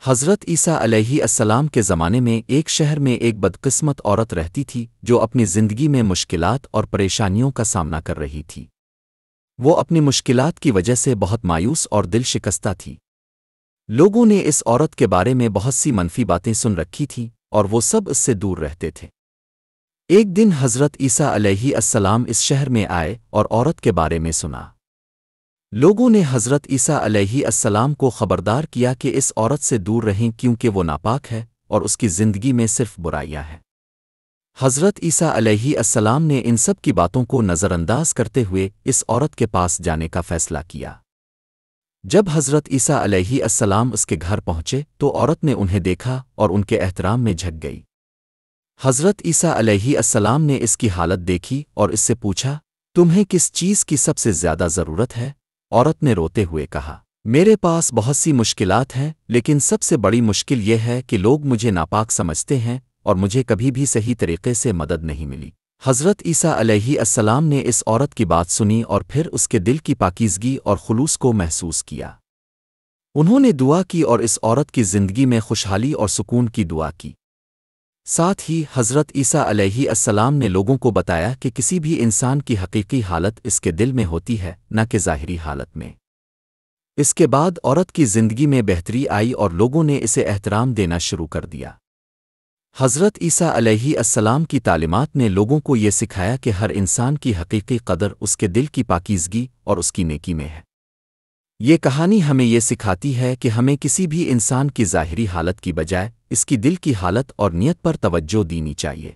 حضرت عیسیٰ علیہ السلام کے زمانے میں ایک شہر میں ایک بدقسمت عورت رہتی تھی جو اپنی زندگی میں مشکلات اور پریشانیوں کا سامنا کر رہی تھی۔ وہ اپنی مشکلات کی وجہ سے بہت مایوس اور دل شکستہ تھی۔ لوگوں نے اس عورت کے بارے میں بہت سی منفی باتیں سن رکھی تھیں اور وہ سب اس سے دور رہتے تھے۔ ایک دن حضرت عیسیٰ علیہ السلام اس شہر میں آئے اور عورت کے بارے میں سنا۔ لوگوں نے حضرت عیسیٰ علیہ السلام کو خبردار کیا کہ اس عورت سے دور رہیں کیونکہ وہ ناپاک ہے اور اس کی زندگی میں صرف برائیاں ہیں۔ حضرت عیسیٰ علیہ السلام نے ان سب کی باتوں کو نظر انداز کرتے ہوئے اس عورت کے پاس جانے کا فیصلہ کیا۔ جب حضرت عیسیٰ علیہ السلام اس کے گھر پہنچے تو عورت نے انہیں دیکھا اور ان کے احترام میں جھک گئی۔ حضرت عیسیٰ علیہ السلام نے اس کی حالت دیکھی اور اس سے پوچھا، تمہیں کس چیز کی سب سے زیادہ ضرورت ہے؟ عورت نے روتے ہوئے کہا، میرے پاس بہت سی مشکلات ہیں، لیکن سب سے بڑی مشکل یہ ہے کہ لوگ مجھے ناپاک سمجھتے ہیں اور مجھے کبھی بھی صحیح طریقے سے مدد نہیں ملی۔ حضرت عیسیٰ علیہ السلام نے اس عورت کی بات سنی اور پھر اس کے دل کی پاکیزگی اور خلوص کو محسوس کیا۔ انہوں نے دعا کی اور اس عورت کی زندگی میں خوشحالی اور سکون کی دعا کی۔ ساتھ ہی حضرت عیسیٰ علیہ السلام نے لوگوں کو بتایا کہ کسی بھی انسان کی حقیقی حالت اس کے دل میں ہوتی ہے، نہ کہ ظاہری حالت میں۔ اس کے بعد عورت کی زندگی میں بہتری آئی اور لوگوں نے اسے احترام دینا شروع کر دیا۔ حضرت عیسیٰ علیہ السلام کی تعلیمات نے لوگوں کو یہ سکھایا کہ ہر انسان کی حقیقی قدر اس کے دل کی پاکیزگی اور اس کی نیکی میں ہے۔ یہ کہانی ہمیں یہ سکھاتی ہے کہ ہمیں کسی بھی انسان کی ظاہری حالت کی بجائے اس کی دل کی حالت اور نیت پر توجہ دینی چاہیے۔